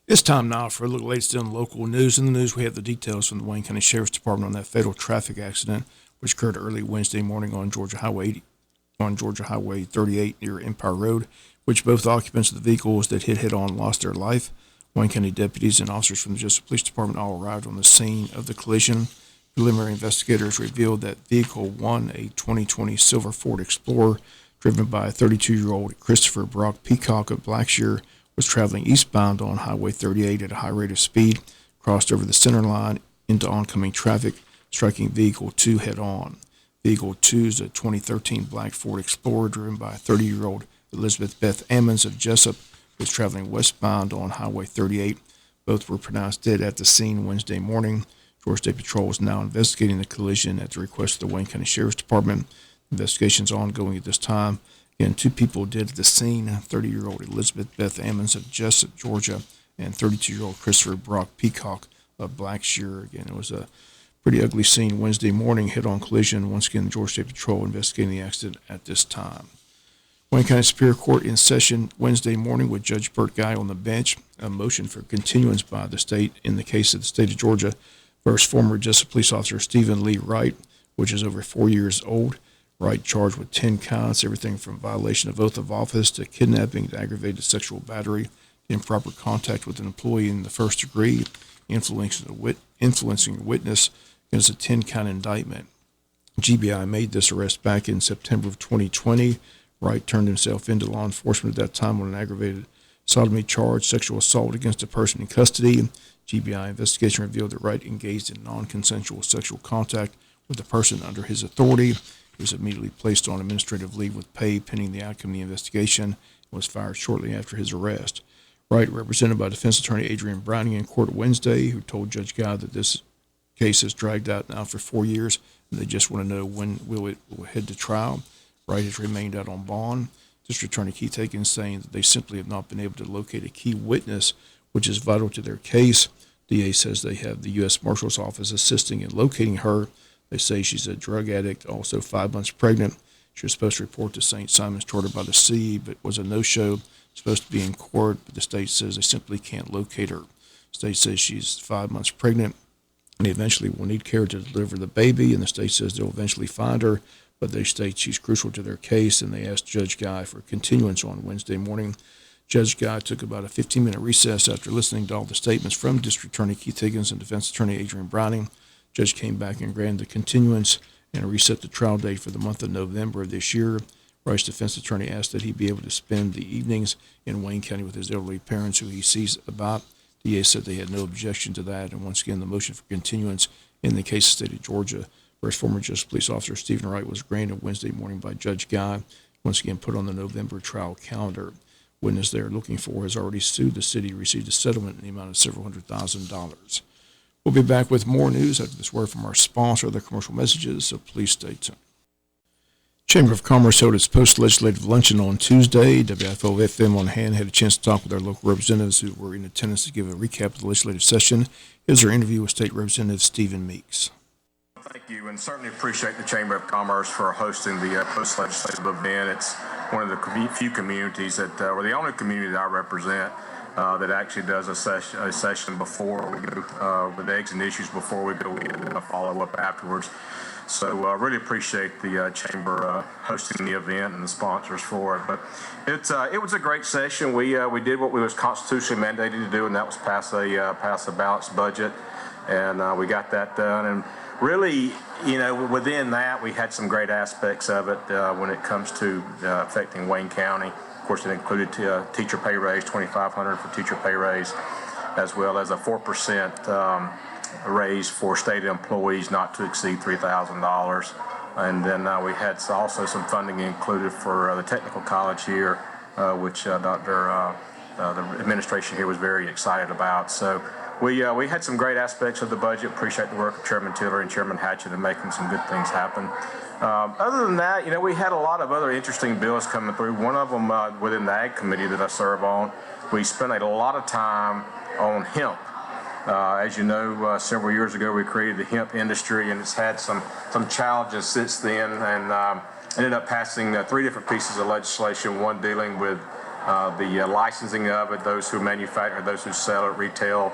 It's time now for a look at the latest in local news. In the news, we have the details from the Wayne County Sheriff's Department on that fatal traffic accident, which occurred early Wednesday morning on Georgia Highway 38 near Empire Road, which both occupants of the vehicles that hit head-on lost their life. Wayne County deputies and officers from the Jesup Police Department all arrived on the scene of the collision. Preliminary investigators revealed that Vehicle 1, a 2020 silver Ford Explorer, driven by 32-year-old Christopher Brock Peacock of Blackshear, was traveling eastbound on Highway 38 at a high rate of speed, crossed over the center line into oncoming traffic, striking Vehicle 2 head-on. Vehicle 2 is a 2013 black Ford Explorer driven by 30-year-old Elizabeth Beth Ammons of Jesup, who was traveling westbound on Highway 38. Both were pronounced dead at the scene Wednesday morning. Georgia State Patrol is now investigating the collision at the request of the Wayne County Sheriff's Department. Investigations are ongoing at this time. Again, two people dead at the scene, 30-year-old Elizabeth Beth Ammons of Jesup, Georgia, and 32-year-old Christopher Brock Peacock of Blackshear. Again, it was a pretty ugly scene Wednesday morning, head-on collision. Once again, the Georgia State Patrol investigating the accident at this time. Wayne County Superior Court in session Wednesday morning with Judge Burt Guy on the bench. A motion for continuance by the state in the case of the state of Georgia versus former Jesup police officer Stephen Lee Wright, which is over 4 years old. Wright charged with 10 counts, everything from violation of oath of office to kidnapping to aggravated sexual battery, improper contact with an employee in the first degree, influencing a witness. Against a 10-count indictment. GBI made this arrest back in September of 2020. Wright turned himself into law enforcement at that time on an aggravated sodomy charge, sexual assault against a person in custody. GBI investigation revealed that Wright engaged in non-consensual sexual contact with a person under his authority. He was immediately placed on administrative leave with pay pending the outcome of the investigation and was fired shortly after his arrest. Wright, represented by defense attorney Adrian Browning in court Wednesday, who told Judge Guy that this case has dragged out now for 4 years, and they just want to know when will it head to trial. Wright has remained out on bond. District Attorney Keith Higgins saying that they simply have not been able to locate a key witness, which is vital to their case. DA says they have the U.S. Marshal's Office assisting in locating her. They say she's a drug addict, also 5 months pregnant. She was supposed to report to St. Simon's Charter by the Sea, but was a no-show. Supposed to be in court, but the state says they simply can't locate her. The state says she's 5 months pregnant, and they eventually will need care to deliver the baby, and the state says they'll eventually find her, but they state she's crucial to their case, and they asked Judge Guy for continuance on Wednesday morning. Judge Guy took about a 15-minute recess after listening to all the statements from District Attorney Keith Higgins and Defense Attorney Adrian Browning. Judge came back and granted the continuance and reset the trial date for the month of November of this year. Wright's defense attorney asked that he be able to spend the evenings in Wayne County with his elderly parents, who he sees about. DA said they had no objection to that, and once again, the motion for continuance in the case of the state of Georgia versus former Jesup police officer Stephen Wright was granted Wednesday morning by Judge Guy, once again put on the November trial calendar. Witness they're looking for has already sued the city, received a settlement in the amount of several $100,000. We'll be back with more news after this word from our sponsor, other commercial messages, so please stay tuned. Chamber of Commerce held its post-legislative luncheon on Tuesday. WIFO-FM on hand had a chance to talk with our local representatives who were in attendance to give a recap of the legislative session. Here's our interview with State Representative Stephen Meeks. Thank you, and certainly appreciate the Chamber of Commerce for hosting the post-legislative event. It's one of the few communities that, or the only community that I represent, that actually does a session before we go with eggs and issues before we go in and a follow-up afterwards. So really appreciate the Chamber hosting the event and the sponsors for it. But it was a great session. We did what we was constitutionally mandated to do, and that was pass a balanced budget, and we got that done. And really, within that, we had some great aspects of it when it comes to affecting Wayne County. Of course, it included teacher pay raise, $2,500 for teacher pay raise, as well as a 4% raise for state employees not to exceed $3,000. And then we had also some funding included for the technical college here, which the administration here was very excited about. So we had some great aspects of the budget. Appreciate the work of Chairman Tiller and Chairman Hatchett in making some good things happen. Other than that, we had a lot of other interesting bills coming through. One of them within the Ag Committee that I serve on, we spent a lot of time on hemp. As you know, several years ago we created the hemp industry, and it's had some challenges since then, and ended up passing 3 different pieces of legislation, one dealing with the licensing of it, those who manufacture, those who sell it, retail,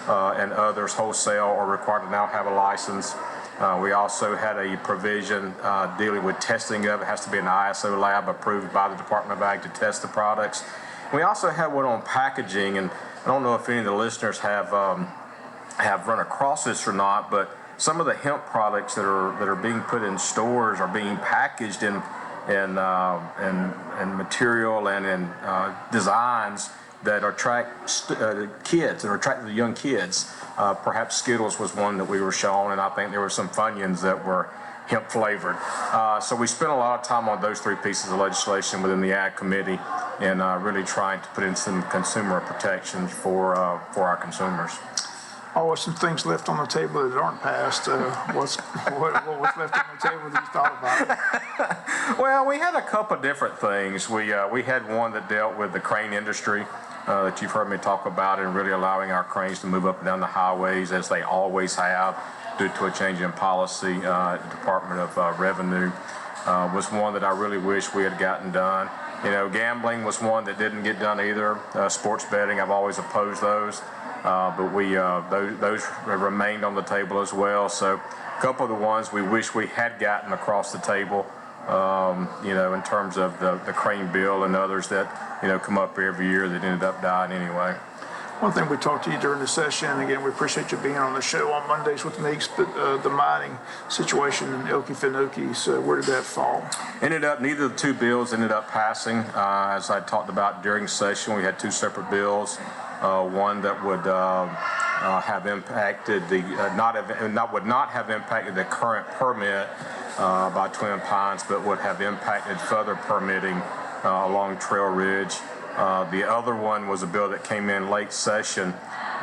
and others, wholesale, are required to now have a license. We also had a provision dealing with testing of it. It has to be an ISO lab approved by the Department of Ag to test the products. We also had one on packaging, and I don't know if any of the listeners have run across this or not, but some of the hemp products that are being put in stores are being packaged in material and in designs that attract kids, that attract the young kids. Perhaps Skittles was one that we were shown, and I think there were some Funyuns that were hemp flavored. So we spent a lot of time on those three pieces of legislation within the Ag Committee, and really trying to put in some consumer protections for our consumers. Always some things left on the table that aren't passed. What was left on the table that you thought about? Well, we had a couple of different things. We had one that dealt with the crane industry that you've heard me talk about, and really allowing our cranes to move up and down the highways as they always have due to a change in policy. Department of Revenue was one that I really wish we had gotten done. You know, gambling was one that didn't get done either. Sports betting, I've always opposed those. But those remained on the table as well. So a couple of the ones we wish we had gotten across the table, you know, in terms of the crane bill and others that, you know, come up every year that ended up dying anyway. One thing we talked to you during the session, and again, we appreciate you being on the show on Mondays with Meeks, but the mining situation in Okefenokee, so where did that fall? Neither of the two bills ended up passing. As I talked about during session, we had two separate bills. One that would have impacted would not have impacted the current permit by Twin Pines, but would have impacted further permitting along Trail Ridge. The other one was a bill that came in late session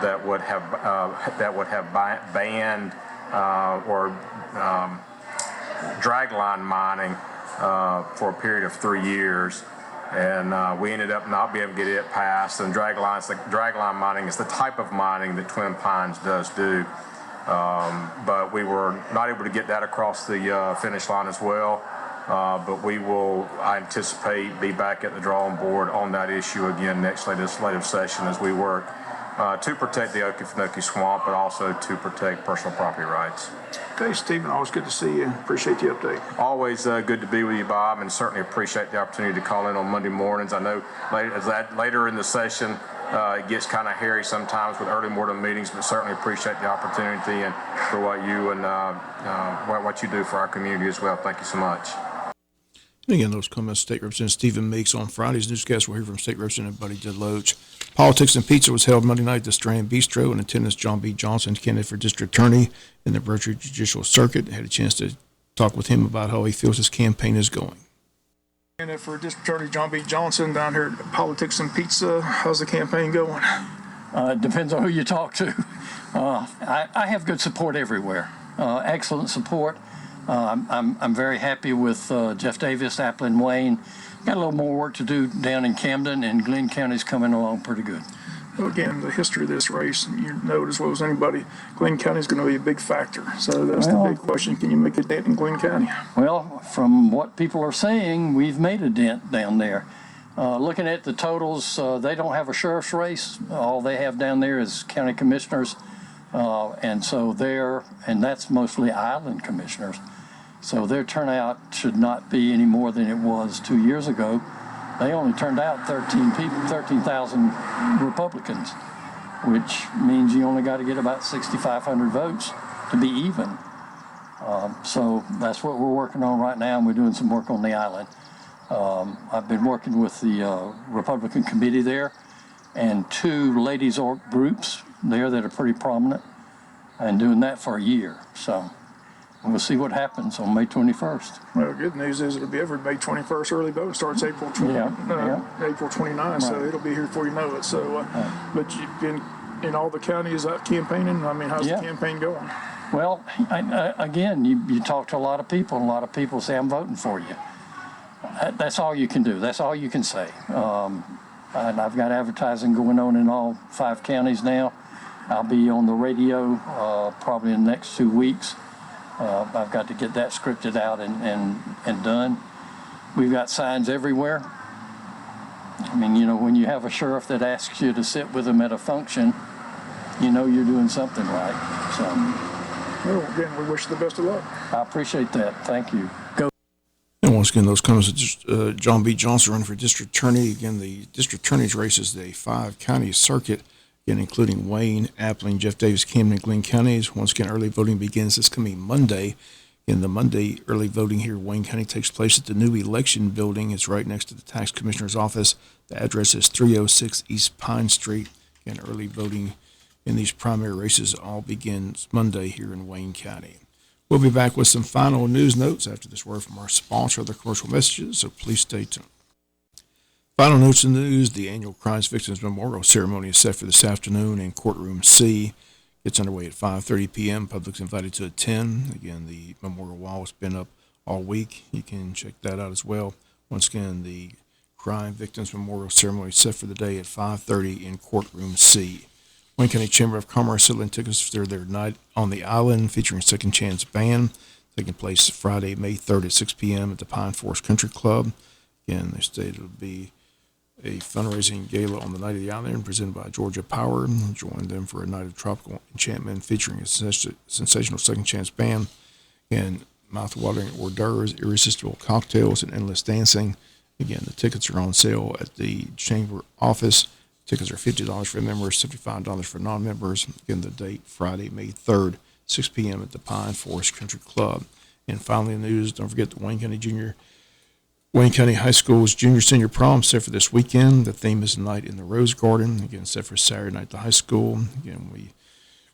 that would have banned or dragline mining for a period of 3 years. And we ended up not being able to get it passed. And dragline mining is the type of mining that Twin Pines does do. But we were not able to get that across the finish line as well. But I anticipate, be back at the drawing board on that issue again next legislative session as we work to protect the Okefenokee Swamp, but also to protect personal property rights. Okay, Stephen, always good to see you. Appreciate the update. Always good to be with you, Bob, and certainly appreciate the opportunity to call in on Monday mornings. I know later in the session, it gets kind of hairy sometimes with early morning meetings, but certainly appreciate the opportunity and for what you and what you do for our community as well. Thank you so much. And again, those comments, State Representative Stephen Meeks. On Friday's newscast, we'll hear from State Representative Buddy DeLoach. Politics and Pizza was held Monday night at the Strand Bistro. In attendance, John B. Johnson, candidate for district attorney in the Virtual Judicial Circuit. Had a chance to talk with him about how he feels his campaign is going. And for District Attorney John B. Johnson down here at Politics and Pizza, how's the campaign going? It depends on who you talk to. I have good support everywhere. Excellent support. I'm very happy with Jeff Davis, Applin, Wayne. Got a little more work to do down in Camden, and Glenn County's coming along pretty good. Well, again, the history of this race, you know it as well as anybody, Glenn County is going to be a big factor. So that's the big question. Can you make a dent in Glenn County? Well, from what people are saying, we've made a dent down there. Looking at the totals, they don't have a sheriff's race. All they have down there is county commissioners. And that's mostly island commissioners. So their turnout should not be any more than it was 2 years ago. They only turned out 13,000 Republicans, which means you only got to get about 6,500 votes to be even. So that's what we're working on right now, and we're doing some work on the island. I've been working with the Republican committee there and 2 ladies' org groups there that are pretty prominent, and doing that for a year. So we'll see what happens on May 21st. Well, good news is it'll be every May 21st early vote. It starts April 29th, so it'll be here before you know it. So, but you've been in all the counties out campaigning. I mean, how's the campaign going? Well, again, you talk to a lot of people, and a lot of people say, I'm voting for you. That's all you can do. That's all you can say. And I've got advertising going on in all 5 counties now. I'll be on the radio probably in the next 2 weeks. I've got to get that scripted out and done. We've got signs everywhere. I mean, you know, when you have a sheriff that asks you to sit with him at a function, you know you're doing something right. So, Well, again, we wish you the best of luck. I appreciate that. Thank you. Go. And once again, those comments are John B. Johnson running for district attorney. Again, the district attorney's race is the 5-county circuit, again, including Wayne, Appling, Jeff Davis, Camden, and Glenn counties. Once again, early voting begins this coming Monday. In the Monday early voting here, Wayne County takes place at the new election building. It's right next to the tax commissioner's office. The address is 306 East Pine Street. Again, early voting in these primary races all begins Monday here in Wayne County. We'll be back with some final news notes after this word from our sponsor, the commercial messages, so please stay tuned. Final notes in the news, the annual Crimes Victims Memorial Ceremony is set for this afternoon in Courtroom C. It's underway at 5:30 p.m. Public's invited to attend. Again, the memorial wall has been up all week. You can check that out as well. Once again, the Crime Victims Memorial Ceremony is set for the day at 5:30 in Courtroom C. Wayne County Chamber of Commerce selling tickets for their Night on the Island featuring Second Chance Band, taking place Friday, May 3rd at 6 p.m. at the Pine Forest Country Club. Again, they stated it will be a fundraising gala on the Night of the Island presented by Georgia Power. Join them for a night of tropical enchantment featuring a sensational Second Chance Band and mouth-watering hors d'oeuvres, irresistible cocktails, and endless dancing. Again, the tickets are on sale at the chamber office. Tickets are $50 for members, $75 for non-members. Again, the date, Friday, May 3rd, 6 p.m. at the Pine Forest Country Club. And finally, in the news, don't forget the Wayne County High School's junior-senior prom set for this weekend. The theme is Night in the Rose Garden. Again, set for Saturday night at the high school. Again, we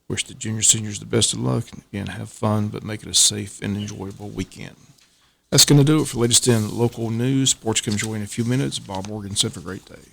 wish the junior-seniors the best of luck. Again, have fun, but make it a safe and enjoyable weekend. That's going to do it for the latest in local news. Sports can join in a few minutes. Bob Morgan said, have a great day.